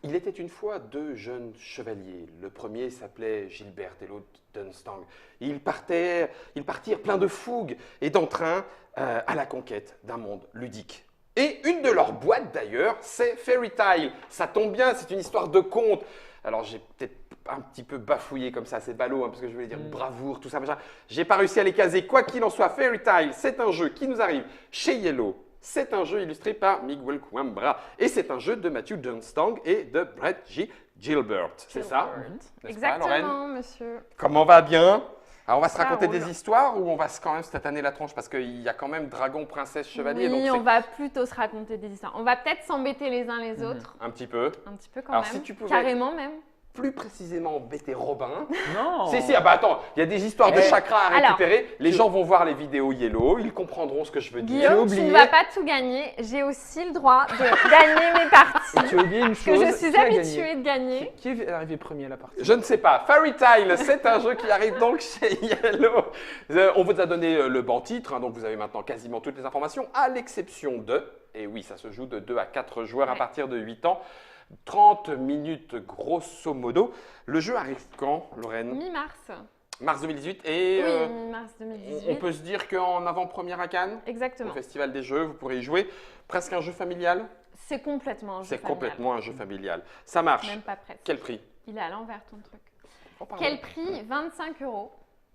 Il était une fois deux jeunes chevaliers. Le premier s'appelait Gilbert et l'autre Dunstang. Ils partirent pleins de fougue et d'entrain à la conquête d'un monde ludique. Et une de leurs boîtes d'ailleurs, c'est Fairy Tail. Ça tombe bien, c'est une histoire de conte. Alors j'ai peut-être un petit peu bafouillé comme ça, c'est ballot, parce que je voulais dire bravoure, tout ça, machin. J'ai pas réussi à les caser. Quoi qu'il en soit, Fairy Tail, c'est un jeu qui nous arrive chez Yellow. C'est un jeu illustré par Miguel Coimbra et c'est un jeu de Matthew Dunstang et de Brett G. Gilbert. C'est ça? N'est-ce pas, Lorraine? Exactement, monsieur. Comment va bien? Alors on va se Ça raconter roule. des histoires ou on va quand même se tataner la tronche parce qu'il y a quand même dragon, princesse, chevalier. Oui, donc on va plutôt se raconter des histoires. On va peut-être s'embêter les uns les autres, un petit peu. un petit peu quand Alors, même. si tu pouvais- Carrément même. Plus précisément embêter Robin. Non. Si, ah bah attends, il y a des histoires de Eh, chakras à alors, récupérer. Les gens vont voir les vidéos Yellow, ils comprendront ce que je veux dire. Guillaume, tu ne vas pas tout gagner. J'ai aussi le droit de gagner mes parties. Tu as oublié une Que chose. je suis qui a habituée gagné de gagner. Qui est arrivé premier à la partie? Je ne sais pas. Fairy Tail, c'est un jeu qui arrive donc chez Yellow. On vous a donné le banc titre, donc vous avez maintenant quasiment toutes les informations, à l'exception de, et oui, ça se joue de 2 à 4 joueurs à Ouais. partir de 8 ans, 30 minutes grosso modo. Le jeu arrive quand, Lorraine? Mi-mars. Mars 2018 et Oui, mi-mars on 2018. peut se dire qu'en avant-première à Cannes, au Exactement. Festival des Jeux, vous pourrez y jouer. Presque un jeu familial. C'est complètement un jeu C'est familial. complètement un jeu familial. Ça marche. Même pas presque. Quel prix? Il est à l'envers ton truc. Oh, pardon. Quel prix? 25 €.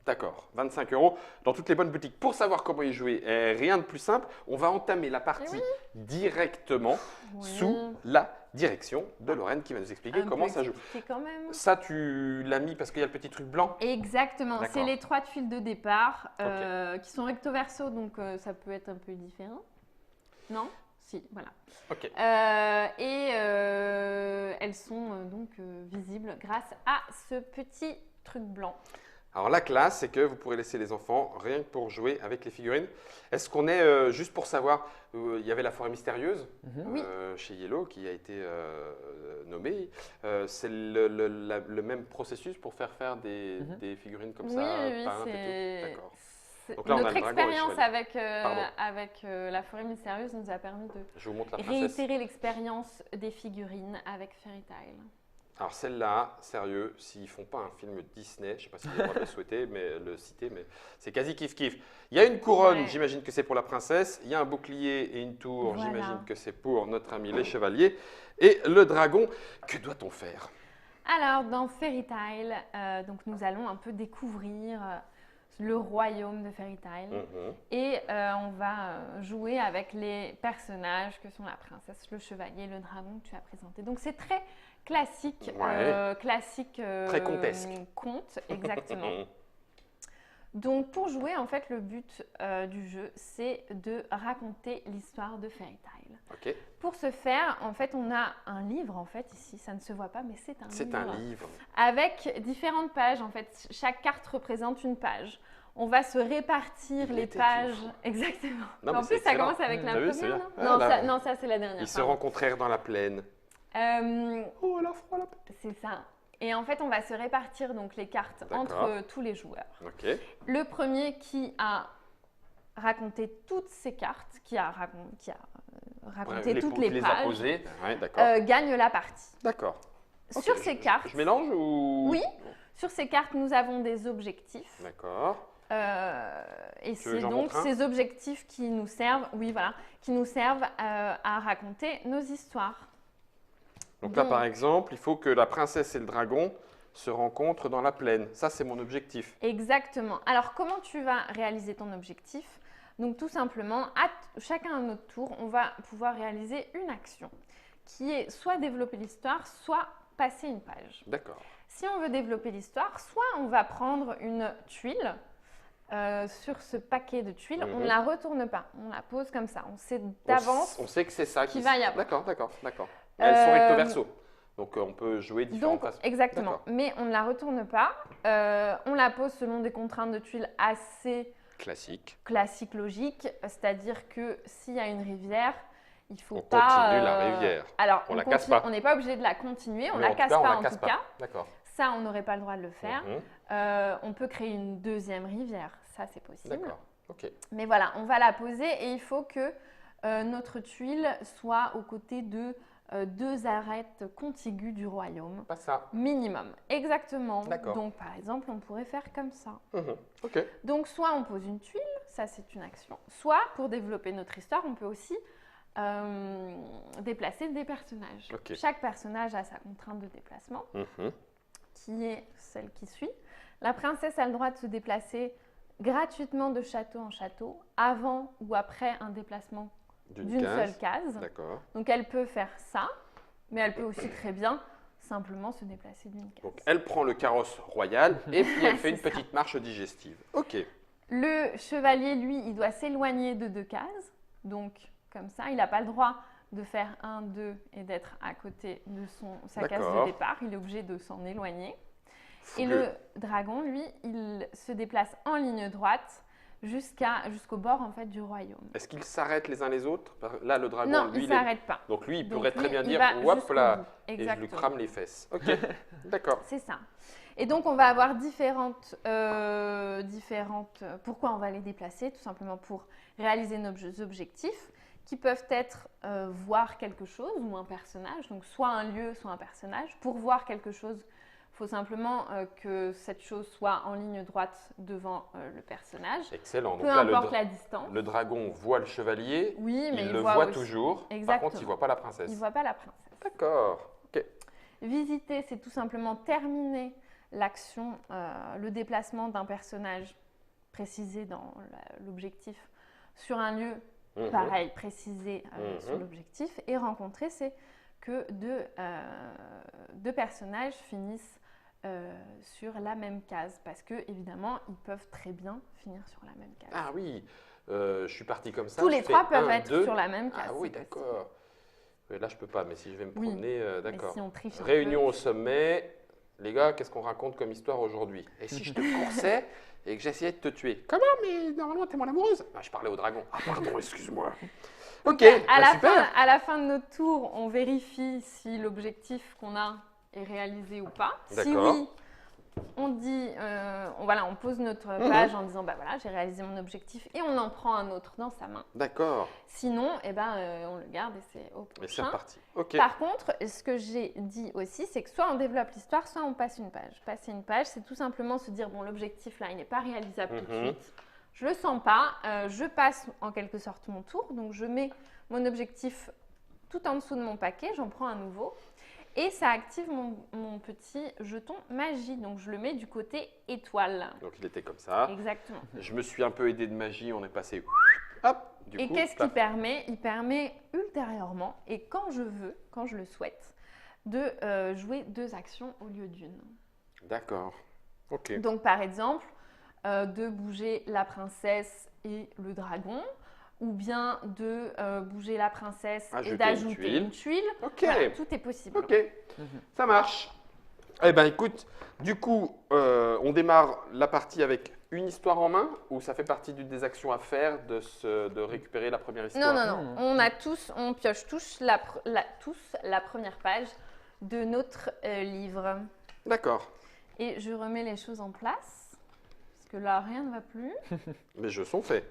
D'accord, 25 € dans toutes les bonnes boutiques. Pour savoir comment y jouer, rien de plus simple, on va entamer la partie directement Oui. sous la direction de Lorraine qui va nous expliquer Un comment peu ça joue. expliqué quand même. Ça, tu l'as mis parce qu'il y a le petit truc blanc? Exactement, D'accord. c'est les 3 tuiles de départ qui sont recto verso, donc ça peut être un peu différent. Non? Si, voilà. Ok. Elles sont donc visibles grâce à ce petit truc blanc. Alors la classe, c'est que vous pourrez laisser les enfants rien que pour jouer avec les figurines. Est-ce qu'on est, juste pour savoir, il y avait la forêt mystérieuse Oui. chez Yellow qui a été nommée. C'est le même processus pour faire des figurines comme Oui, ça, oui, peintes et c'est... tout. D'accord. c'est- Donc là, on a Notre le dragon et le expérience chevalier. avec la forêt mystérieuse nous a permis de Je vous montre la princesse. réitérer l'expérience des figurines avec Fairy Tail. Alors celle-là, sérieux, s'ils font pas un film Disney, je ne sais pas si vous avez le souhaiter, mais le citer, mais c'est quasi kiff-kiff. Il y a une couronne, Ouais. j'imagine que c'est pour la princesse. Il y a un bouclier et une tour, Voilà. j'imagine que c'est pour notre ami les chevaliers. Et le dragon, que doit-on faire? Alors, dans Fairy Tail, donc nous allons un peu découvrir le royaume de Fairy Tail et on va jouer avec les personnages que sont la princesse, le chevalier, le dragon que tu as présenté. Donc, c'est très classique, Ouais. très comtesque. Conte, exactement. Donc, pour jouer, en fait, le but du jeu, c'est de raconter l'histoire de Fairy Tail. Ok, Pour ce faire, en fait, on a un livre, en fait, ici, ça ne se voit pas, mais c'est un livre. c'est un livre. Avec différentes pages, en fait, chaque carte représente une page. On va se répartir Il les était pages. une fois. Exactement. Non, mais En c'est plus, ça excellent. commence avec la T'as vu, c'est première, bien. non? Ah, Non, là, ça, non, ça, c'est la dernière. Ils se pardon. rencontrèrent dans la plaine. Oh, la froid, la C'est ça. Et en fait, on va se répartir donc les cartes D'accord. entre tous les joueurs. Ok, Le premier qui a raconté toutes ces cartes, qui a raconté toutes les les a pages, posés. Ouais, d'accord. gagne la partie. D'accord. Ok, Sur ces cartes, Je mélange ou? oui, sur ces cartes, nous avons des objectifs. D'accord. Et veux que c'est j'en donc montre un ces objectifs qui nous servent, oui, voilà, qui nous servent à raconter nos histoires. Donc là, Bon. par exemple, il faut que la princesse et le dragon se rencontrent dans la plaine. Ça, c'est mon objectif. Exactement. Alors, comment tu vas réaliser ton objectif? Donc, tout simplement, chacun à notre tour, on va pouvoir réaliser une action qui est soit développer l'histoire, soit passer une page. D'accord. Si on veut développer l'histoire, soit on va prendre une tuile. Sur ce paquet de tuiles, on ne la retourne pas, on la pose comme ça. On sait d'avance. On sait que c'est ça qu'il va y avoir. D'accord, d'accord, d'accord. Mais elles sont recto verso. Donc, on peut jouer différentes Donc, façons. exactement. D'accord. Mais on ne la retourne pas. On la pose selon des contraintes de tuiles assez Classique. classiques, logiques. C'est-à-dire que s'il y a une rivière, il ne faut On pas… continue la rivière. Alors, On la casse pas. On n'est pas obligé de la continuer. On Mais la en tout casse cas, on pas la en casse tout pas. cas. D'accord. Ça, on n'aurait pas le droit de le faire. On peut créer une deuxième rivière. Ça, c'est possible. D'accord. Ok. Mais voilà, on va la poser et il faut que notre tuile soit aux côtés de 2 arêtes contiguës du royaume. Pas ça. Minimum, exactement. D'accord. Donc par exemple, on pourrait faire comme ça. Ok. Donc soit on pose une tuile, ça c'est une action. Soit pour développer notre histoire, on peut aussi déplacer des personnages. Ok. Chaque personnage a sa contrainte de déplacement, qui est celle qui suit. La princesse a le droit de se déplacer gratuitement de château en château, avant ou après un déplacement d'une seule case. D'accord. Donc elle peut faire ça, mais elle peut aussi très bien simplement se déplacer d'une case. Donc elle prend le carrosse royal et puis elle fait une C'est ça. petite marche digestive. Ok. Le chevalier, lui, il doit s'éloigner de 2 cases. Donc comme ça, il n'a pas le droit de faire 1, 2 et d'être à côté de sa case de départ. Il est obligé de s'en éloigner. Et le dragon, lui, il se déplace en ligne droite jusqu'au bord en fait, du royaume. Est-ce qu'ils s'arrêtent les uns les autres? Là, le dragon, Non, lui, il ne s'arrête pas. Donc lui, il Donc pourrait très lui, bien il dire va « Hop jusqu'au là !» bout. et je lui Exactement. crame les fesses. Ok, d'accord. C'est ça. Et donc, on va avoir différentes... Pourquoi on va les déplacer? Tout simplement pour réaliser nos objectifs qui peuvent être voir quelque chose ou un personnage. Donc, soit un lieu, soit un personnage. Pour voir quelque chose, il faut simplement que cette chose soit en ligne droite devant le personnage. Excellent. Peu Donc là, importe la distance. le dragon voit le chevalier. Oui, mais il il le voit voit aussi. toujours. Exactement. Par contre, il ne voit pas la princesse. Il ne voit pas la princesse. D'accord. Ok. Visiter, c'est tout simplement terminer l'action, le déplacement d'un personnage précisé dans l'objectif sur un lieu, pareil, précisé sur l'objectif. Et rencontrer, c'est que deux personnages finissent sur la même case. Parce que, évidemment, ils peuvent très bien finir sur la même case. Ah oui, je suis parti comme ça. Tous les 3 peuvent 1, être 2. sur la même case. Ah oui, d'accord. Là, je peux pas, mais si je vais me Oui, promener, d'accord. Si on triche un Réunion peu. au sommet. Les gars, qu'est-ce qu'on raconte comme histoire aujourd'hui? Et si je te coursais et que j'essayais de te tuer? Comment? Mais normalement, t'es mon amoureuse. Ah, je parlais au dragon. Ah, pardon, excuse-moi. Ok, super. À la fin de notre tour, on vérifie si l'objectif qu'on a est réalisé ou pas. Si oui, on dit, on pose notre page en disant bah voilà, j'ai réalisé mon objectif et on en prend un autre dans sa main. D'accord. Sinon, on le garde et c'est au prochain. Et c'est reparti. Ok. Par contre, ce que j'ai dit aussi, c'est que soit on développe l'histoire, soit on passe une page. Passer une page, c'est tout simplement se dire bon, l'objectif là, il n'est pas réalisable tout de suite. Je le sens pas. Je passe en quelque sorte mon tour. Donc je mets mon objectif tout en dessous de mon paquet. J'en prends un nouveau. Et ça active mon petit jeton magie. Donc, je le mets du côté étoile. Donc, il était comme ça. Exactement. Je me suis un peu aidé de magie. On est passé. Hop. Et qu'est-ce qu'il permet? Il permet ultérieurement, et quand je veux, quand je le souhaite, de jouer 2 actions au lieu d'une. D'accord. Ok. Donc, par exemple, de bouger la princesse et le dragon. Ou bien de bouger la princesse et d'ajouter une tuile. Ok. Voilà, tout est possible. Ok, ça marche. Eh bien, écoute, du coup, on démarre la partie avec une histoire en main ou ça fait partie des actions à faire de récupérer la première histoire? Non. On pioche tous la première page de notre livre. D'accord. Et je remets les choses en place parce que là, rien ne va plus. Mes jeux sont faits.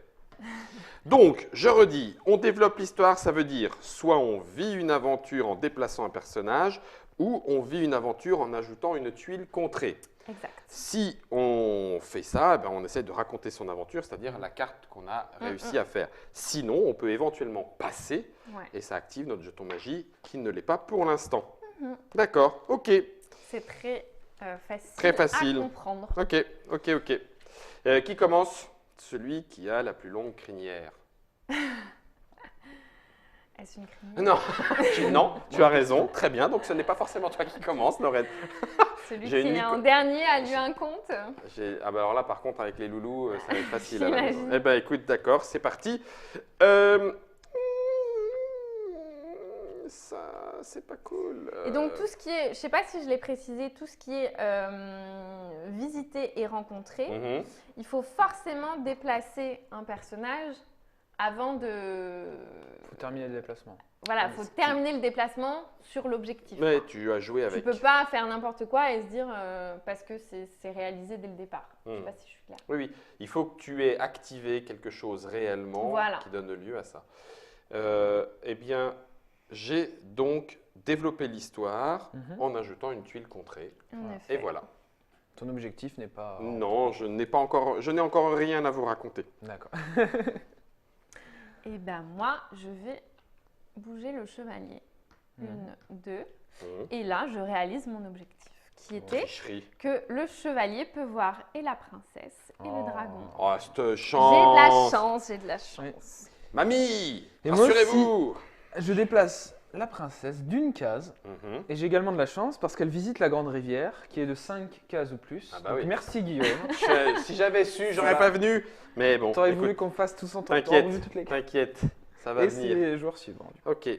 Donc, je redis, on développe l'histoire, ça veut dire soit on vit une aventure en déplaçant un personnage, ou on vit une aventure en ajoutant une tuile contrée. Exact. Si on fait ça, on essaie de raconter son aventure, c'est-à-dire la carte qu'on a réussi à faire. Sinon, on peut éventuellement passer, et ça active notre jeton magie qui ne l'est pas pour l'instant. D'accord, ok. C'est très facile, très facile à comprendre. Ok. Qui commence? Celui qui a la plus longue crinière. Est-ce une crinière? Non, non, tu as raison. Très bien. Donc, ce n'est pas forcément toi qui commence, Lorraine. Celui qui est en dernier a lu un conte. Alors là, par contre, avec les loulous, ça va être facile. J'imagine. Eh bien, écoute, d'accord, c'est parti. Ça, c'est pas cool. Et donc, tout ce qui est, je ne sais pas si je l'ai précisé, tout ce qui est visiter et rencontrer, il faut forcément déplacer un personnage avant de... Il faut terminer le déplacement. Voilà, il faut terminer le déplacement sur l'objectif. Mais tu as joué avec. Tu ne peux pas faire n'importe quoi et se dire parce que c'est réalisé dès le départ. Je ne sais pas si je suis claire. Oui. Il faut que tu aies activé quelque chose réellement qui donne lieu à ça. Eh bien, j'ai donc développé l'histoire Mhm. en ajoutant une tuile contrée. En Voilà. effet. Et voilà. Ton objectif n'est pas... Non, je n'ai encore rien à vous raconter. D'accord. Et ben moi, je vais bouger le chevalier. Mhm. 1, 2. Mmh. Et là, je réalise mon objectif, qui était Tricherie. que le chevalier peut voir et la princesse et Oh. le dragon. Oh, cette J'ai de chance. la chance, j'ai de la chance. Mamie, Et moi rassurez-vous. Je déplace la princesse d'une case. Mhm. Et j'ai également de la chance parce qu'elle visite la grande rivière, qui est de 5 cases ou plus. Ah bah Donc oui. merci Guillaume. Si j'avais su, j'aurais Voilà. pas venu. Mais bon, T'aurais écoute, voulu qu'on fasse tous en temps t'inquiète, revu toutes les cartes. t'inquiète, ça va Et c'est venir. les joueurs suivants. du coup. Ok.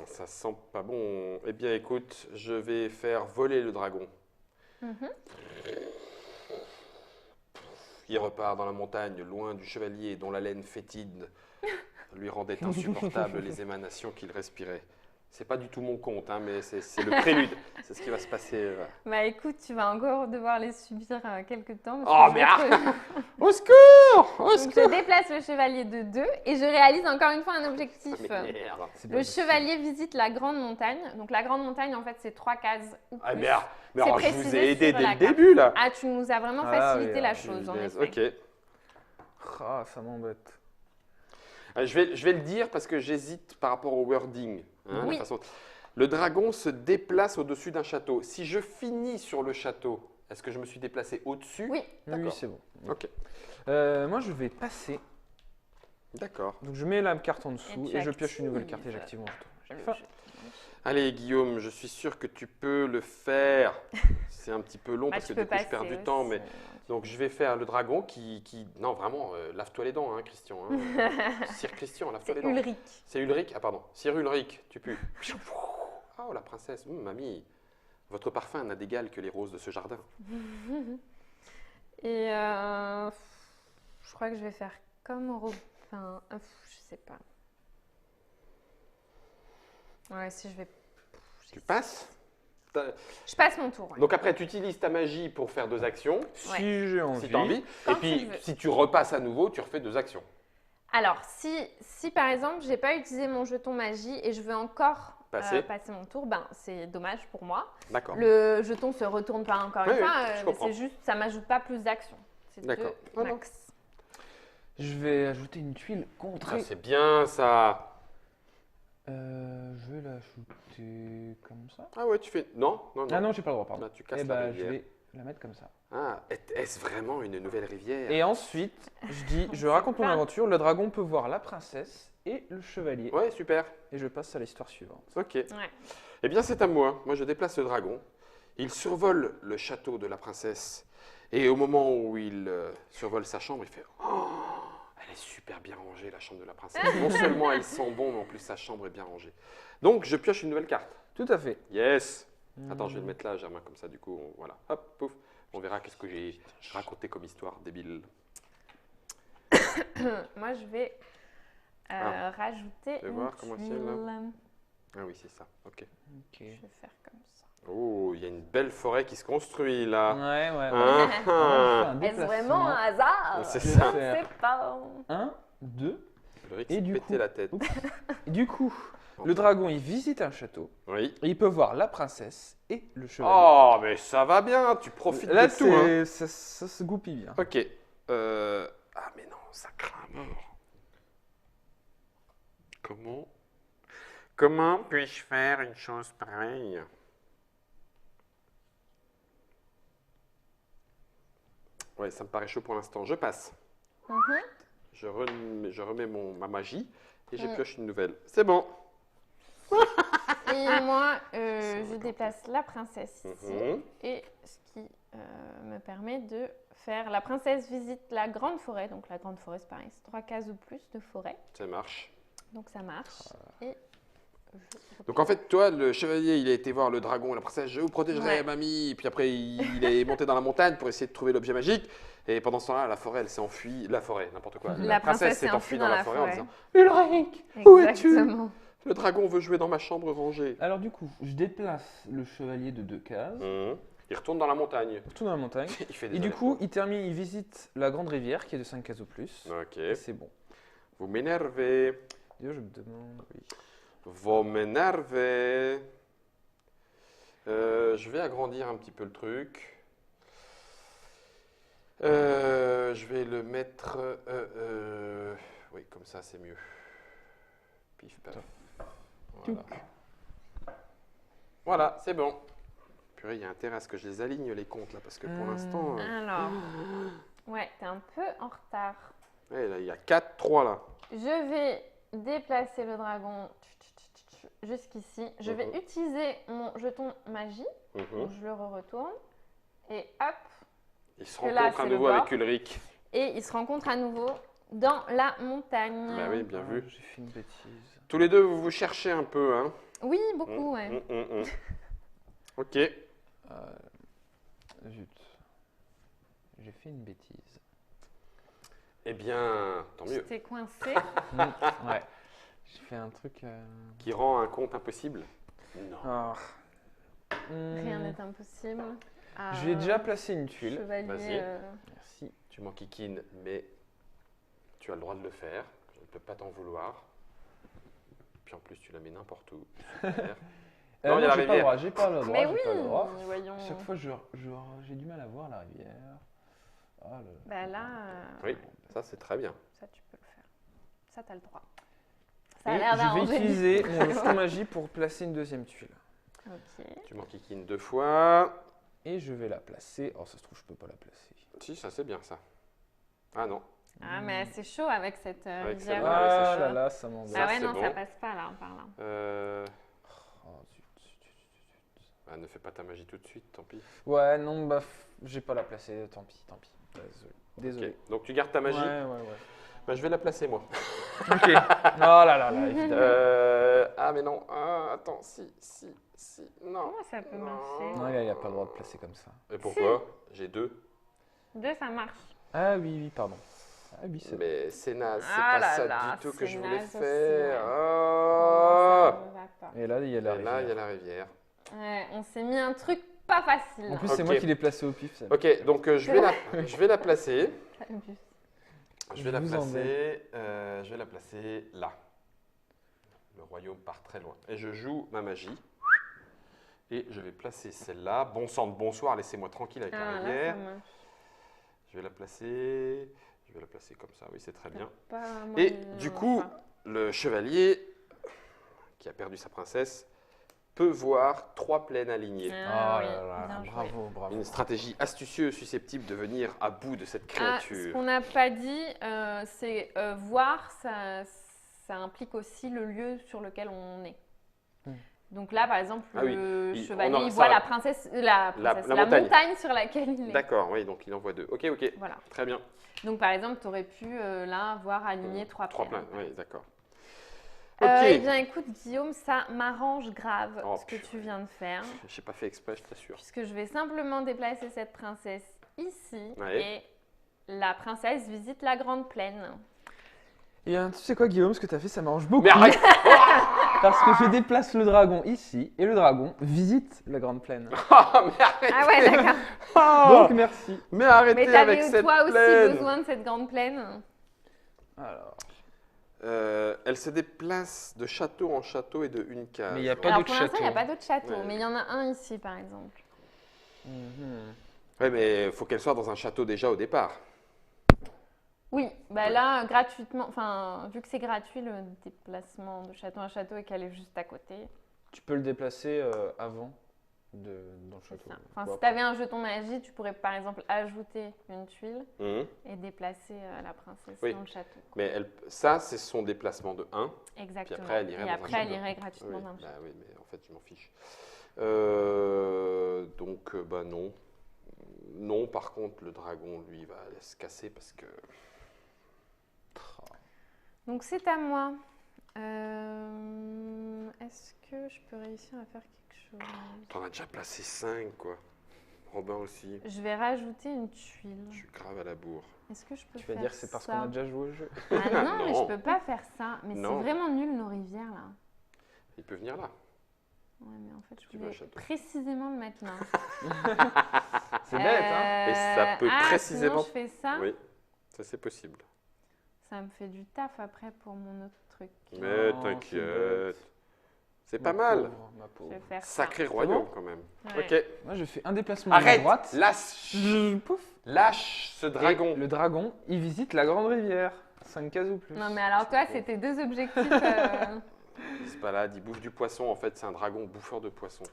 Ça sent pas bon. Eh bien, écoute, je vais faire voler le dragon. Mhm. Il repart dans la montagne, loin du chevalier dont la laine fétide lui rendait insupportables les émanations qu'il respirait. C'est pas du tout mon compte, hein, mais c'est le prélude. C'est ce qui va se passer. Bah écoute, tu vas encore devoir les subir quelques temps. Oh, parce que merde. Au secours! Au Donc secours! je déplace le chevalier de 2 et je réalise encore une fois un objectif. Ah, mais merde! C'est Le pas possible. chevalier visite la grande montagne. Donc la grande montagne, en fait, c'est 3 cases ou Ah plus. merde! Mais C'est alors, je vous précisé ai aidé sur dès la le carte. début, là! Ah, tu nous as vraiment Ah facilité oui, la ah, chose, en Punaise, effet. ok. Ah, ça m'embête. Je vais le dire parce que j'hésite par rapport au wording. Hein, Oui. la façon- Le dragon se déplace au-dessus d'un château. Si je finis sur le château, est-ce que je me suis déplacé au-dessus? Oui. Oui, D'accord. c'est bon. Ok, Moi, je vais passer. d'accord. Donc, je mets la carte en dessous tu et je pioche une nouvelle actives carte et j'active mon jeton. J'ai Le faim. jeton. Allez, Guillaume, je suis sûr que tu peux le faire. C'est un petit peu long Bah, parce tu que peux du coup, je perds passer du temps. aussi. Mais... Donc, je vais faire le dragon qui... Non, vraiment, lave-toi les dents, hein, Christian. Hein. Sire Christian, lave-toi C'est les dents. Ulrich. C'est Ulrich? Ah, pardon. Sire Ulrich, tu pues. Oh, la princesse. Mamie, votre parfum n'a d'égal que les roses de ce jardin. Et je crois que je vais faire comme Robin. Je sais pas. Ouais, si je vais. Tu passes? Je passe mon tour. Ouais. Donc après, tu utilises ta magie pour faire 2 actions, Si j'ai envie. si tu as envie. Quand Et tu puis, le veux. si tu repasses à nouveau, tu refais 2 actions. Alors, si par exemple, j'ai pas utilisé mon jeton magie et je veux encore Passer. passer mon tour, ben c'est dommage pour moi. D'accord. Le jeton se retourne pas encore Oui, une fois, oui, je comprends. c'est juste, ça m'ajoute pas plus d'actions. C'est D'accord. 2 Ah non. max. Je vais ajouter une tuile contre. Ah, c'est bien ça. Je vais l'ajouter comme ça. Ah ouais, tu fais... Non, non, non. Ah non, j'ai pas le droit, pardon. Là, tu casses Eh la ben, je rivière. vais la mettre comme ça. Ah, est-ce vraiment une nouvelle rivière? Et ensuite, je dis, je On raconte sait mon pas. aventure. Le dragon peut voir la princesse et le chevalier. Ouais, super. Et je passe à l'histoire suivante. Ok. Ouais. Eh bien, c'est à moi. Moi, je déplace le dragon. Il survole le château de la princesse. Et au moment où il survole sa chambre, il fait Oh, elle est super bien rangée, la chambre de la princesse. Non seulement elle sent bon, mais en plus sa chambre est bien rangée. Donc, je pioche une nouvelle carte. Tout à fait. Yes. Attends, je vais le mettre là, Germain, comme ça, du coup, voilà. Hop, pouf. On verra qu'est-ce que j'ai raconté comme histoire débile. Moi, je vais rajouter vais une voir comment c'est, là. tuile. Ah oui, c'est ça. Ok. Ok. Je vais faire comme ça. Oh, il y a une belle forêt qui se construit là. Ouais, ouais. Ah, ah. Est-ce vraiment un hasard C'est Je ça. ne sais pas. 1, 2. Le Rick Et s'est du pété coup- la tête. Du coup, le dragon, il visite un château. Oui. Et il peut voir la princesse et le chevalier. Oh, mais ça va bien, tu profites Là, de tout. Hein. ça se goupille bien. Ok. Ah, mais non, ça craint à mort. Comment puis-je faire une chose pareille? Ouais, ça me paraît chaud pour l'instant. Je passe. Mhm. Je remets ma magie et je Mm. pioche une nouvelle. C'est bon. Et moi, je déplace la princesse ici. Mhm. Et ce qui me permet de faire... La princesse visite la grande forêt. Donc la grande forêt, c'est pareil, c'est 3 cases ou plus de forêt. Ça marche. Donc ça marche. Et Donc en fait, toi, le chevalier, il a été voir le dragon et la princesse. Je vous protégerai, Ouais. mamie. Et puis après, il est monté dans la montagne pour essayer de trouver l'objet magique. Et pendant ce temps-là, la forêt, elle s'est enfuie. La forêt, n'importe quoi. La princesse s'est enfuie enfuie dans dans la la forêt en forêt. disant Ulrich, où es-tu? Exactement. Le dragon veut jouer dans ma chambre rangée. Alors du coup, je déplace le chevalier de 2 cases. Mhm. Il retourne dans la montagne. Tout dans la montagne. Il fait des Et du coup, allers-retours. il visite la grande rivière qui est de 5 cases au plus. Ok. Et c'est bon. Vous m'énervez. D'ailleurs, je me demande. Oui. Vous m'énervez. Je vais agrandir un petit peu le truc. Je vais le mettre. Oui, comme ça, c'est mieux. Pif, paf. Voilà. Voilà, c'est bon. Purée, il y a intérêt à ce que je les aligne, les comptes, là, parce que pour l'instant. Alors, ouais, t'es un peu en retard. Ouais, là, il y a 4, 3 là. Je vais déplacer le dragon jusqu'ici. Je vais utiliser mon jeton magie. Donc je le retourne. Et hop. Il se Que là, rencontre à c'est le nouveau bord. avec Ulrich. Et ils se rencontrent à nouveau dans la montagne. Bah oui, bien vu. J'ai fait une bêtise. Tous les deux, vous vous cherchez un peu, hein. Oui, beaucoup, ouais. Ok. Zut. J'ai fait une bêtise. Eh bien, tant mieux. T'es coincé. Ouais. J'ai fait un truc. Qui rend un compte impossible? Non. Ah. Rien n'est impossible. Ah, J'ai déjà placé une tuile. Chevalier. Vas-y. Merci. Tu m'enquiquines, mais tu as le droit de le faire. Je ne peux pas t'en vouloir. Puis en plus, tu la mets n'importe où. Super. Non, il y a la j'ai pas le rivière. droit, j'ai pas le droit. Mais j'ai oui, pas le droit. voyons. Chaque fois, j'ai du mal à voir la rivière. Ah, Bah là, Oui, ça c'est très bien. ça tu peux le faire. Ça t'as le droit. Ça a Et l'air je vais d'arranger. utiliser mon jeton magie pour placer une deuxième tuile. Ok. Tu m'enquiquines 2 fois. Et je vais la placer. Oh, ça se trouve, je peux pas la placer. Si, ça c'est bien ça. Ah non. Ah mais c'est chaud avec cette Avec rivière. celle-là. Ah c'est là chaud. là, ça m'embête. Ça, Ah ouais, c'est non, bon. ça passe pas là, par là. Oh, zut. Ah, ne fais pas ta magie tout de suite, tant pis. Ouais, non, bah, j'ai pas la placer. Tant pis, tant pis. Désolé. Ok. Donc tu gardes ta magie. Ouais. Bah, je vais la placer moi. Ok. Oh là, évidemment. Ah mais non. Ah, attends, si. Non. Comment ça peut marcher? Non, il n'y a pas le droit de placer comme ça. Et pourquoi? J'ai 2. 2, ça marche. Ah oui, pardon. Ah oui, c'est Mais c'est naze, c'est Ah pas là ça là, du tout que c'est je voulais naze aussi, faire. ouais. Ah. Ça ne va pas. Et là, il y a la Et là, il y a rivière. la rivière. Ouais, on s'est mis un truc pas facile. En plus, Ok. c'est moi qui l'ai placé au pif. Ça. Ok, donc je vais la placer. Je vais la vous placer là. Le royaume part très loin. Et je joue ma magie. Et je vais placer celle-là. Bon sang de bonsoir, laissez-moi tranquille avec la Ah là, rivière. ça marche. Je vais la placer comme ça, oui, c'est très bien. Pas Et moyen du coup, choix. le chevalier, qui a perdu sa princesse, peut voir 3 plaines alignées. Ah, Oh oui, là là, bien joué. bravo. Une stratégie astucieuse susceptible de venir à bout de cette Ah, ce créature. qu'on n'a pas dit, c'est voir, ça implique aussi le lieu sur lequel on est. Donc là, par exemple, Ah oui, le on chevalier, aura il ça- voit la montagne sur laquelle il est. D'accord, oui, donc il en voit 2. Ok, Voilà. très bien. Donc par exemple, tu aurais pu là voir aligner 3 3 plaines. plaines, oui, d'accord. Eh bien, écoute, Guillaume, ça m'arrange grave Oh, ce que purée. tu viens de faire. J'ai pas fait exprès, je t'assure. Puisque je vais simplement déplacer cette princesse ici. Ouais. Et la princesse visite la grande plaine. Et tu sais quoi, Guillaume, ce que tu as fait, ça m'arrange beaucoup. Mais arrête. Parce que je déplace le dragon ici et le dragon visite la grande plaine. Ah, mais arrêtez. Ah ouais, d'accord. Donc, merci. Mais arrêtez Mais avec t'avais cette toi aussi plaine. besoin de cette grande plaine? Alors. Elle se déplace de château en château et de une case. Mais il y a pas Alors d'autres pour l'instant, il n'y a châteaux. pas d'autres châteaux, Ouais. mais il y en a un ici par exemple. Oui, mais il faut qu'elle soit dans un château déjà au départ. Oui, bah là, gratuitement, enfin, vu que c'est gratuit le déplacement de château à château et qu'elle est juste à côté, Tu peux le déplacer avant dans le c'est château. ça. Enfin, Ou si tu après. avais un jeton magie, tu pourrais par exemple ajouter une tuile Mhm. et déplacer la princesse Oui. dans le château. Mais ça, c'est son déplacement de 1. Exactement. après, elle irait et dans un après, elle château. irait gratuitement Oui, dans le bah château. oui, mais en fait, je m'en fiche. Donc, bah non. Non, par contre, le dragon, lui, va se casser parce que... Donc c'est à moi. Est-ce que je peux réussir à faire quelque chose? T'en as déjà placé 5, quoi. Robin aussi. Je vais rajouter une tuile. Je suis grave à la bourre. Est-ce que je peux Tu vas faire dire que c'est parce ça? qu'on a déjà joué au jeu. Ah non, mais Non. je peux pas faire ça. Mais c'est Non. vraiment nul nos rivières là. Il peut venir là. Ouais, mais en fait, je Tu veux un voulais château. précisément le mettre là. C'est bête, hein. Et ça peut précisément- Sinon, je fais ça. Oui, ça c'est possible. Ça me fait du taf après pour mon autre truc. Mais Non, t'inquiète. C'est pas Ma mal. pauvre, ma Je pauvre. vais faire Sacré ça. royaume bon quand même. Ouais. Ok. Moi, je fais un déplacement à Arrête. droite. Lâche. Pouf. Lâche ce dragon. Et le dragon, il visite la grande rivière. 5 cases ou plus. Non, mais alors toi, c'était 2 objectifs. Il se balade, il bouffe du poisson. En fait, c'est un dragon bouffeur de poisson.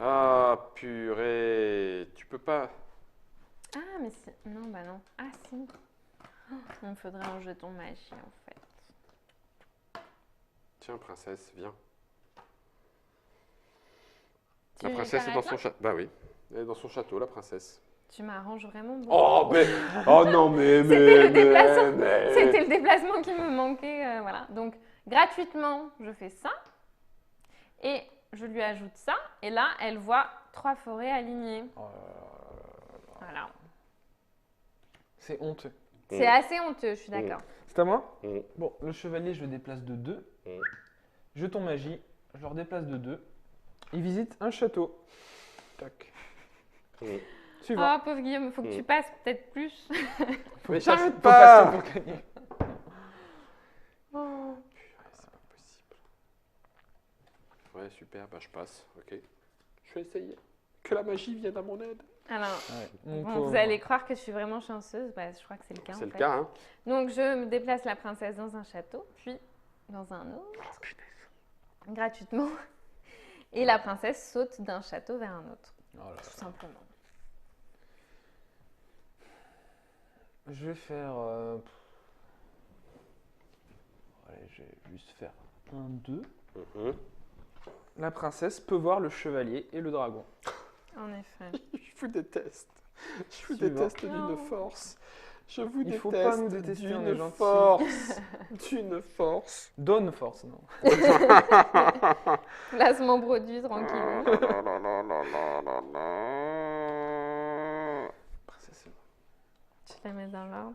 Ah, purée. Tu peux pas. Ah, mais si. Non, bah non. Ah, si. Oh, il me faudrait un jeton magie en fait. Tiens, princesse, viens. Tu La veux princesse les est dans faire son château. Bah oui. Elle est dans son château, la princesse. Tu m'arranges vraiment beaucoup. Oh, mais. Oh non, mais. C'était le mais, déplacement. mais. C'était le déplacement qui me manquait. Voilà. Donc, gratuitement, je fais ça. Et je lui ajoute ça. Et là, elle voit 3 forêts alignées. Oh là là. Voilà. C'est honteux. C'est assez honteux, je suis d'accord. C'est à moi Mm. Bon, le chevalier, je le déplace de 2. Mm. Jeton magie, je le redéplace de 2. Il visite un château. Tac. Mm. Suivant. Oh, pauvre Guillaume, il faut que tu passes peut-être plus. Mais Faut j'arrête passer pas. pour gagner. Oh. C'est pas possible. Ouais, super, bah je passe, ok. Je vais essayer. Que la magie vienne à mon aide. Alors, Ouais, mon bon, pauvre. vous allez croire que je suis vraiment chanceuse. Bah, je crois que c'est le cas. C'est en le fait. cas, hein. Donc, je me déplace la princesse dans un château, puis dans un autre, gratuitement. Et la princesse saute d'un château vers un autre, Oh là là. tout simplement. Je vais faire. Allez, je vais juste faire 1, 2. Mhm. La princesse peut voir le chevalier et le dragon. En effet. Je vous déteste. Je vous Suivant. déteste Non. d'une force. Je vous Il déteste. faut pas nous détester, on est d'une gentils. force. D'une force. Donne force, non. Placement produit, tranquille. La, la, la, la, la, la, la. Princesse. Je la mets dans l'ordre.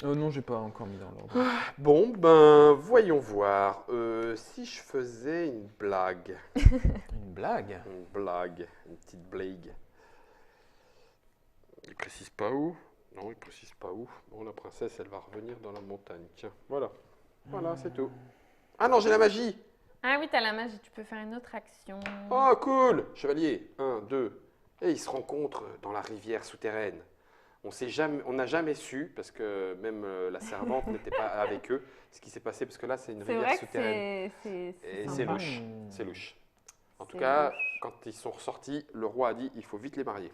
Oh non, j'ai pas encore mis dans l'ordre. Bon, ben, voyons voir. Si je faisais une blague. Une blague. Une blague. Une petite blague. Il précise pas où. Non, il précise pas où. Bon, la princesse, elle va revenir dans la montagne. Tiens, voilà. Voilà, c'est tout. Ah non, j'ai la magie. Ah oui, t'as la magie, tu peux faire une autre action. Oh, cool. Chevalier, 1, 2. Et ils se rencontrent dans la rivière souterraine. On n'a jamais su, parce que même la servante n'était pas avec eux, ce qui s'est passé, parce que là, c'est une C'est rivière vrai que souterraine. c'est Et sympa. c'est louche. C'est louche. En tout C'est cas, louche. quand ils sont ressortis, le roi a dit il faut vite les marier.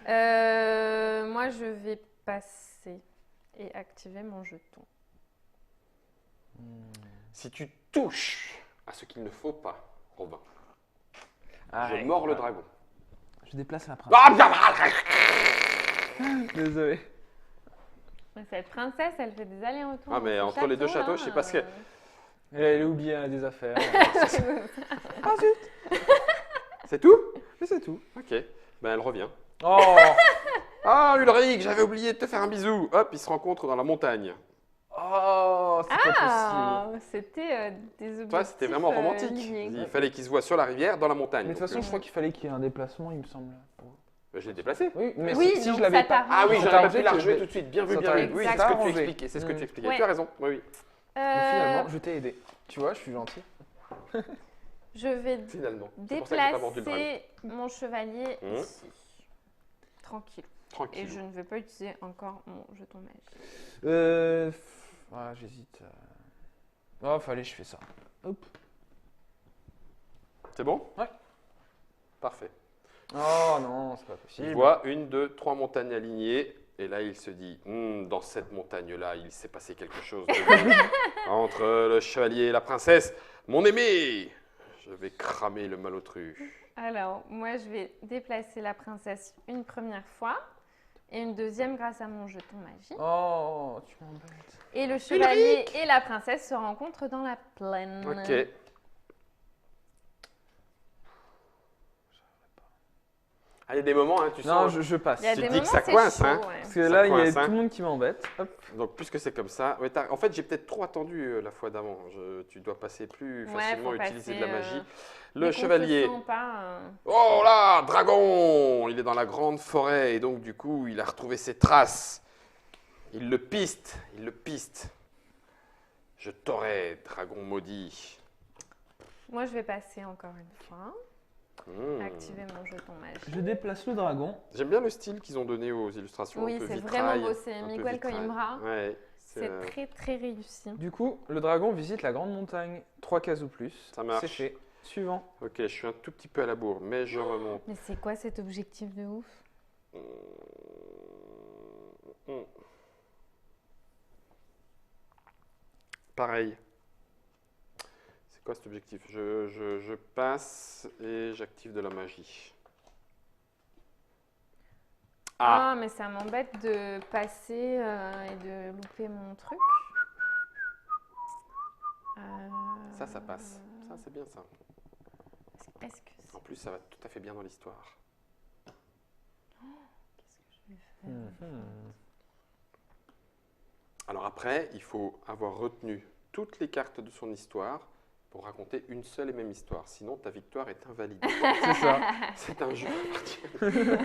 Moi, je vais passer et activer mon jeton. Si tu touches à ce qu'il ne faut pas, Robin, Arrête. je mords le dragon. Je déplace la princesse. Ah, bien. Désolé. Mais cette princesse, elle fait des allers-retours. Ah, mais dans entre ce les deux châteaux, je sais pas ce que- Elle a oublié des affaires. Ah, zut. C'est tout? Mais c'est tout. Ok. Ben, elle revient. Oh. Ah, Ulrich, j'avais oublié de te faire un bisou. Hop, ils se rencontrent dans la montagne. Oh, c'est pas Ah, c'était des objectifs. Toi, c'était vraiment romantique. lignés. Il fallait qu'ils se voient sur la rivière, dans la montagne. Mais de toute Donc, façon, je crois qu'il fallait qu'il y ait un déplacement, il me semble. je l'ai déplacé. Oui, mais Oui, si donc je l'avais ça pas. t'arrange. Ah oui, Ça j'aurais pas t'arrangeait pu la que rejouer je- tout de suite. Bien vu, ça bien vu. t'arrange- Oui, c'est ce que tu Exactement. expliquais. C'est ce que tu Mm. expliquais. Ouais. Tu as raison. Oui, oui. Mais finalement, je t'ai aidé. Tu vois, je suis gentil. Je vais Finalement. C'est pour ça que j'ai pas mordu le dragon. déplacer mon chevalier Mmh. ici. Tranquille. Et Tranquille. je ne vais pas utiliser encore mon jeton magie. Ah, j'hésite. Oh, fallait, je fais ça. Hop. C'est bon? Ouais. Parfait. Oh non, c'est pas Il possible. voit 1, 2, 3 montagnes alignées. Et là, il se dit, dans cette montagne-là, il s'est passé quelque chose de bien. Entre le chevalier et la princesse. Mon aimé, je vais cramer le malotru. Alors, moi, je vais déplacer la princesse une première fois et une deuxième grâce à mon jeton magie. Oh, tu m'embêtes. Et le chevalier et la princesse se rencontrent dans la plaine. Ok. Ah, il y a des moments, hein, tu Non, sens. je passe. Il y a Tu des dis que moments, ça c'est coince, chaud, hein. ouais. Parce que Ça là, il y a coince, tout hein. le monde qui m'embête. Hop. Donc, puisque c'est comme ça. Ouais, en fait, j'ai peut-être trop attendu la fois d'avant. Tu dois passer plus Ouais, facilement, faut utiliser passer, de la magie. dès Le qu'on se chevalier. sent pas, Oh là, dragon! Il est dans la grande forêt et donc, du coup, il a retrouvé ses traces. Il le piste, il le piste. Je t'aurai, dragon maudit. Moi, je vais passer encore une fois. Mmh. Activer mon jeton magique. Je déplace le dragon. J'aime bien le style qu'ils ont donné aux illustrations. Oui, un peu c'est vitrail, vraiment beau. C'est un peu Miguel vitrail. Coimbra. Ouais, C'est très, très réussi. Du coup, le dragon visite la grande montagne. 3 cases ou plus. Ça marche. C'est fait. Suivant. Ok, je suis un tout petit peu à la bourre, mais je remonte. Mais c'est quoi cet objectif de ouf? Pareil. C'est quoi cet objectif? Je passe et j'active de la magie. Ah, mais ça m'embête de passer et de louper mon truc. Ça passe. Ça, c'est bien ça. Est-ce que En plus, ça va tout à fait bien dans l'histoire. Qu'est-ce que je vais faire? Alors après, il faut avoir retenu toutes les cartes de son histoire pour raconter une seule et même histoire. Sinon, ta victoire est invalide. C'est ça. C'est un jeu à partir de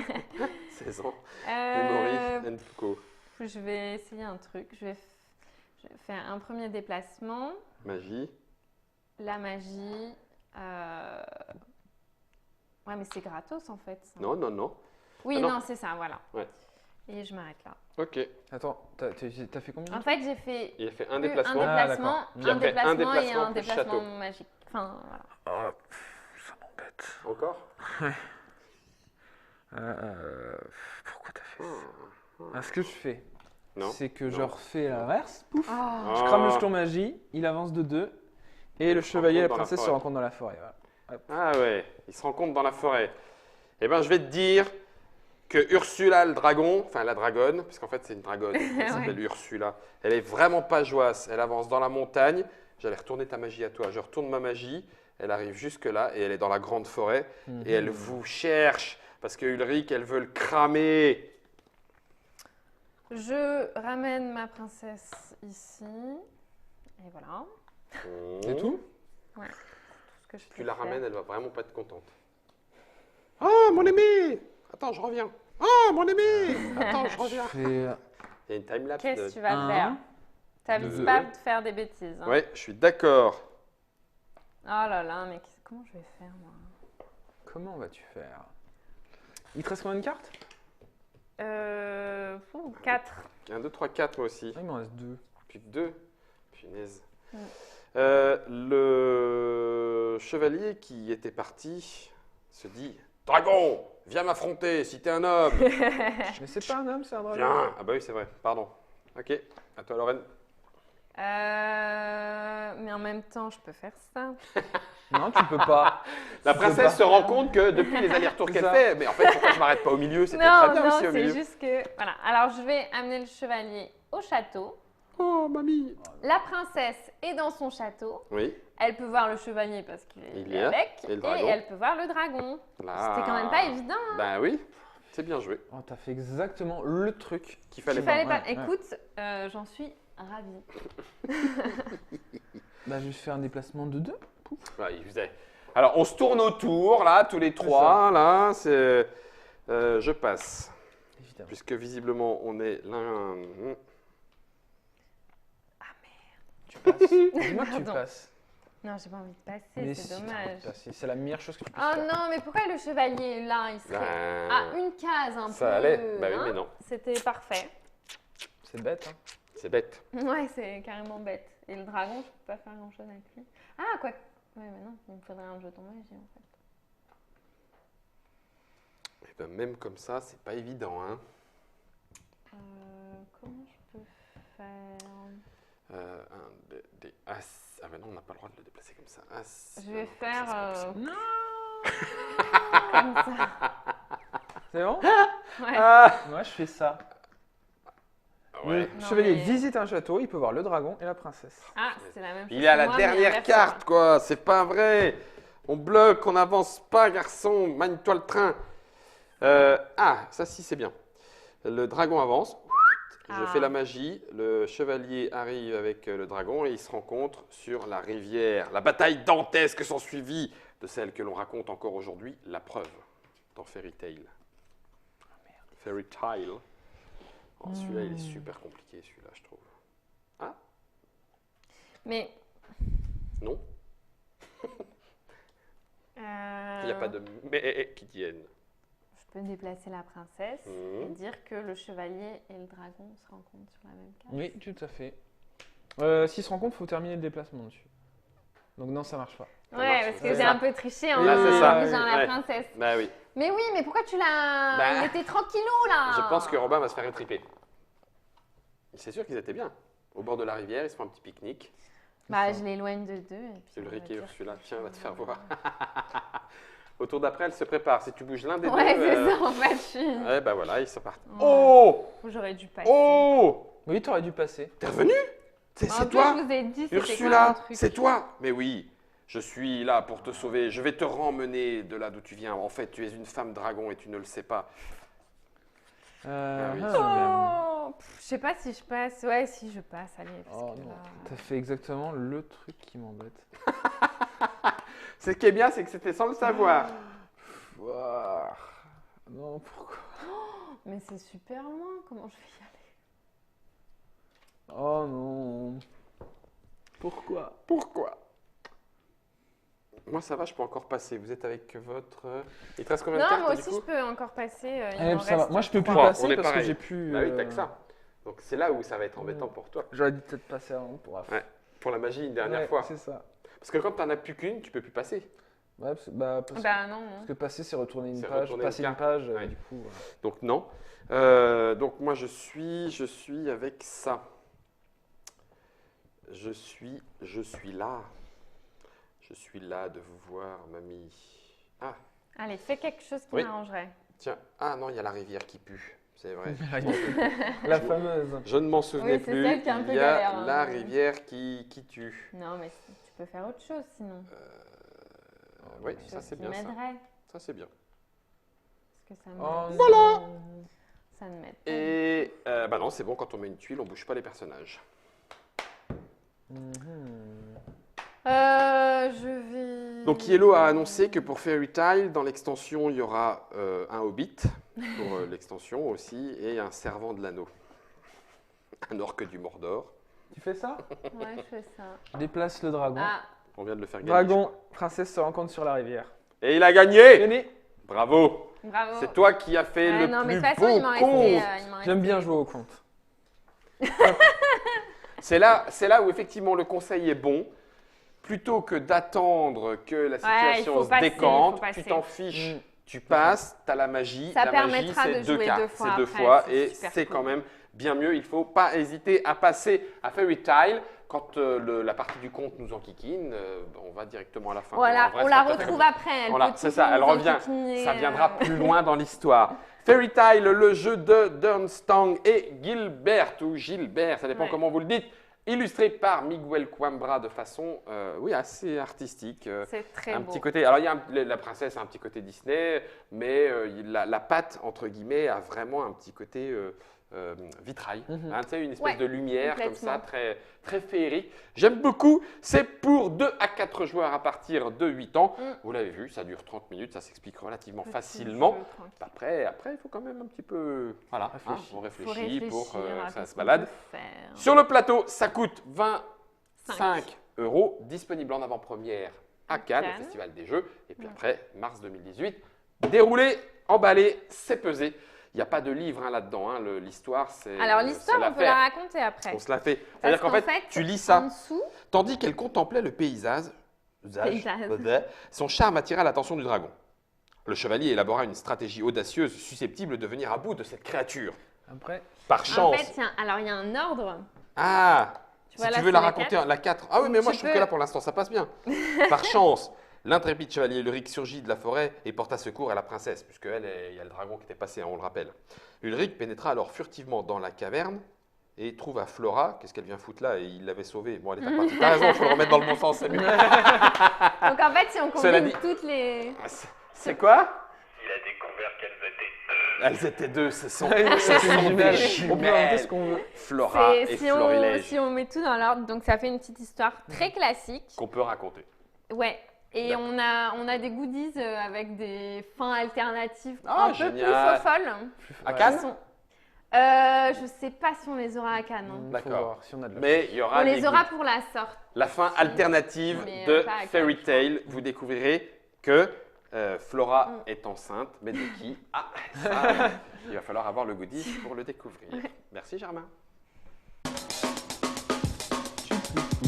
16 ans. Memory and Co. Je vais essayer un truc. Je vais faire un premier déplacement. Magie. La magie. Ouais, mais c'est gratos en fait. ça. Non, non, non. Oui, Ah non. non, c'est ça, voilà. Ouais. Et je m'arrête là. Ok. Attends, t'as fait combien? En fait, j'ai fait Il a fait un un déplacement. déplacement, d'accord. Puis après, un et déplacement un plus déplacement château. magique. Enfin, voilà. Ah, ça m'embête. Encore Pourquoi t'as fait ça? Ce que je fais, Non. c'est que je Non. refais l'inverse. Pouf. Oh. Je crame le jeton magie, il avance de 2. Et le se chevalier et la rencontrent dans la princesse se forêt. rencontrent dans la forêt. Voilà. Ah ouais, ils se rencontrent dans la forêt. Eh ben, je vais te dire que Ursula le dragon, enfin la dragonne, parce qu'en fait c'est une dragonne, elle s'appelle Ursula, elle est vraiment pas joasse, elle avance dans la montagne, j'allais retourner ta magie à toi, je retourne ma magie, elle arrive jusque là et elle est dans la grande forêt et elle vous cherche parce que Ulrich, elle veut le cramer. Je ramène ma princesse ici. Et voilà. C'est tout? Tout ce que je Si peux tu la faire. ramènes, elle va vraiment pas être contente. Ah, mon aimé! Attends, je reviens. Ah, mon aimé! Attends, je reviens. Fais Il y a une timelapse. Qu'est-ce que tu vas un, faire? T'avises deux. pas de faire des bêtises. Hein. Ouais, je suis d'accord. Oh là là, mais comment je vais faire moi? Comment vas-tu faire? Il te reste combien de cartes? 4. 1, 2, 3, 4, moi aussi. Ah, il m'en reste 2. Plus que 2. Punaise. Ouais. Le chevalier qui était parti se dit Dragon, viens m'affronter si t'es un homme. Mais c'est pas un homme, c'est un dragon. Viens. Ah bah oui, c'est vrai, pardon. Ok, à toi Lorraine. Mais en même temps, je peux faire ça. Non, tu peux pas. La Tu peux princesse pas. se rend compte que depuis les allers-retours C'est qu'elle ça. fait, mais en fait, pourquoi je m'arrête pas au milieu? C'était Non, très bien non, aussi au c'est milieu. juste que... Voilà. Alors, je vais amener le chevalier au château. Oh, mamie. La princesse est dans son château. Oui, Elle peut voir le chevalier parce qu'il Il est y est. avec. Et le Et dragon. elle peut voir le dragon. là. C'était quand même pas évident. Hein. Ben oui, c'est bien joué. Oh, t'as fait exactement le truc. Qu'il fallait Il pas. fallait pas. ouais, ouais. Écoute, j'en suis ravie. Bah, je vais faire un déplacement de 2. Ouais, il faisait. Alors, on se tourne autour, là, tous les trois, là, c'est... je passe. Évidemment. Puisque visiblement, on est l'un... Tu passes. Dis-moi que tu Pardon. passes. Non, j'ai pas envie de passer, Mais c'est si, t'as envie de dommage. passer. C'est la meilleure chose que tu puisses Oh faire. non, mais pourquoi le chevalier là, il serait Ben, à une case un peu. ça allait. Bah oui, hein. mais non. C'était parfait. C'est bête, hein. C'est bête. Ouais, c'est carrément bête. Et le dragon, je peux pas faire grand chose avec lui. Ah, quoi. Ouais, mais non, il me faudrait un jeton magie en fait. Et ben, même comme ça, c'est pas évident, hein. Comment je peux faire? Des as... Ah ben non, on n'a pas le droit de le déplacer comme ça. As... Je vais non, faire comme ça, comme ça. C'est bon? Ouais. Moi, je fais ça. Ouais. Le Non, chevalier mais- visite un château, il peut voir le dragon et la princesse. Ah, c'est la même chose. Il est à que la moi, mais dernière inversement. carte, quoi. C'est pas vrai. On bloque, on n'avance pas, garçon. Magne-toi le train. Ça si c'est bien. Le dragon avance. Je Ah. fais la magie. Le chevalier arrive avec le dragon et ils se rencontrent sur la rivière. La bataille dantesque s'ensuivit de celle que l'on raconte encore aujourd'hui. La preuve dans Fairy Tail. Fairy Tail. Oh, celui-là, il est super compliqué, celui-là, je trouve. Ah, Mais. non, il n'y a pas de mais qui tienne. Je peux déplacer la princesse Mhm. et dire que le chevalier et le dragon se rencontrent sur la même case. Oui, tout à fait. S'ils se rencontrent, il faut terminer le déplacement dessus. Donc non, ça marche pas. marche, Ouais, parce que c'est j'ai ça. un peu triché en Là, c'est ça. obligeant la Ouais. princesse. Bah oui, Mais oui, mais pourquoi tu l'as. Bah. Il était tranquillou là. je pense que Robin va se faire étriper. C'est sûr qu'ils étaient bien. Au bord de la rivière, ils se font un petit pique-nique. Bah, je l'éloigne de deux. Et puis on Ulrich va et dire Ursula, que- tiens, on va te faire voir. Au tour d'après, elle se prépare. Si tu bouges l'un des Ouais, deux. c'est ça en fait. Je suis. Ouais, bah voilà, ils sont partis. Ouais. Oh J'aurais dû passer. Oh Oui, t'aurais dû passer. T'es revenu En C'est plus, toi je vous ai dit, c'était quoi Ursula, mon truc. c'est toi. Mais oui, je suis là pour te sauver. Je vais te remmener de là d'où tu viens. En fait, tu es une femme dragon et tu ne le sais pas. Ah oui, Oh, je sais pas si je passe. Ouais, si je passe, allez. Parce Oh que non, là... t'as fait exactement le truc qui m'embête. Ce qui est bien, c'est que c'était sans le savoir. Ouah. Non, pourquoi? Mais c'est super loin, comment je vais y aller? Oh non. Pourquoi? Pourquoi Moi, ça va, je peux encore passer. Vous êtes avec votre... Il te reste combien de Non, cartes, moi du aussi coup je peux encore passer. Il Eh, m'en ça va. reste Moi, je peux plus 3. passer on est parce que pareil. j'ai plus. Bah oui, t'as que ça. Donc c'est là où ça va être embêtant pour toi. J'aurais dû peut-être passer avant pour la fin. Ouais. Pour la magie, une dernière Ouais, fois. C'est ça. Parce que quand t'en as plus qu'une, tu peux plus passer. Ouais, parce Bah non, non. parce que passer, c'est retourner une C'est page. retourner Passer une une carte. page, Ouais. du coup. Voilà. Donc non. Donc moi je suis avec ça. Je suis là. Je suis là de vous voir, mamie. Ah, Allez, fais quelque chose qui Oui. m'arrangerait. tiens. Ah non, il y a la rivière qui pue. C'est vrai. La fameuse. Je ne m'en souvenais Oui, c'est plus. celle qui est un peu Il y a galère, hein. la rivière qui tue. Non, mais tu peux faire autre chose sinon. Oui, Quelque ça chose c'est qui bien ça. m'aiderait. Ça c'est bien. Parce que ça Oh, m'aide. voilà. Ça ne m'aide pas. Et bah non, c'est bon, quand on met une tuile, on bouge pas les personnages. Je vais. Donc Yellow a annoncé que pour Fairy Tail, dans l'extension, il y aura un hobbit, pour l'extension aussi, et un servant de l'anneau. Un orque du Mordor. Tu fais ça? Ouais, je fais ça. Déplace le dragon. Ah, On vient de le faire gagner. Dragon, princesse se rencontre sur la rivière. Et il a gagné. Gagné. Bravo. bravo. C'est toi qui as fait Ouais, le non, mais plus de toute façon, il beau m'en restait. conte. Il m'en J'aime restait- bien jouer au compte. C'est là où effectivement le conseil est bon. Plutôt que d'attendre que la il situation faut se passer, décante, il faut passer. tu t'en fiches, Mm. tu passes, tu as la magie. Ça la magie, permettra c'est de deux jouer cartes, deux fois c'est deux après, fois, c'est et super c'est cool. quand même bien mieux. Il ne faut pas hésiter à passer à Fairy Tail. Quand la partie du conte nous enquiquine, on va directement à la fin. Voilà, En vrai, on ça la peut être retrouve comme- après. Elle Voilà, peut c'est toujours ça, elle nous revient. enquiquiner, Ça viendra plus loin dans l'histoire. Fairy Tail, le jeu de Durmstrang et Gilbert, ou Gilbert, ça dépend Ouais. comment vous le dites, illustré par Miguel Coimbra de façon oui, assez artistique. C'est très Un beau. petit côté, alors il y a la princesse a un petit côté Disney, mais la patte, entre guillemets, a vraiment un petit côté vitrail. Mhm. Hein, tu sais, une espèce Ouais, de lumière comme ça, complètement. très, très féerique. J'aime beaucoup. C'est pour 2 à 4 joueurs à partir de 8 ans. Mm. Vous l'avez vu, ça dure 30 minutes, ça s'explique relativement Petit facilement. jeu tranquille. Après, il faut quand même un petit peu voilà, Réfléchir. on Faut réfléchit pour réfléchir à ça qu'est-ce se qu'on balade. peut faire. Sur le plateau, ça coûte 25 5 €, disponible en avant-première à À Cannes, au Cannes. Festival des Jeux. Et puis Ouais. après, mars 2018, déroulé, emballé, c'est pesé. Il n'y a pas de livre là-dedans, hein, l'histoire, c'est Alors l'histoire, c'est on peut la l'affaire. raconter après. On se la fait. Parce C'est-à-dire qu'en fait, tu lis ça, En dessous, tandis qu'elle contemplait le paysage, son charme attira l'attention du dragon. Le chevalier élabora une stratégie audacieuse susceptible de venir à bout de cette créature. Après, Par en chance. fait, tiens, alors il y a un ordre. Ah, Tu vois, si là, tu veux c'est la la raconter, 4. la 4. Ah oui, mais moi Tu je trouve peux- que là pour l'instant ça passe bien. Par chance, l'intrépide chevalier Ulrich surgit de la forêt et porta secours à la princesse, puisque il y a le dragon qui était passé, hein, on le rappelle. Ulrich pénétra alors furtivement dans la caverne et trouva Flora. Qu'est-ce qu'elle vient foutre là? Et il l'avait sauvée. Bon, elle est repartie. T'as raison, il faut le remettre dans le bon sens, c'est mieux. Donc en fait, si on Cela combine dit- toutes les. C'est quoi? Il a découvert qu'elles étaient Elles étaient deux, ce sont, C'est ce sont des jumelles. On peut inventer jumelles. ce qu'on veut. Flora et Si on, Florilège. si on met tout dans l'ordre, donc ça fait une petite histoire très classique. Qu'on peut raconter. Ouais. Et D'accord. on a des goodies avec des fins alternatives Ah, un peu génial. plus folles. À Ouais. Cannes Qui sont- je sais pas si on les aura à Cannes. Hein. Faut D'accord. voir si on a de la Mais il y aura On des les aura goodies. pour la sorte. La fin alternative Mais, de pas à Cannes, Fairy je crois. Tail. Vous découvrirez que Flora Mm. est enceinte, mais de qui? Ah, ça, il va falloir avoir le goodie pour le découvrir. Merci Germain. Tchou, tchou, tchou.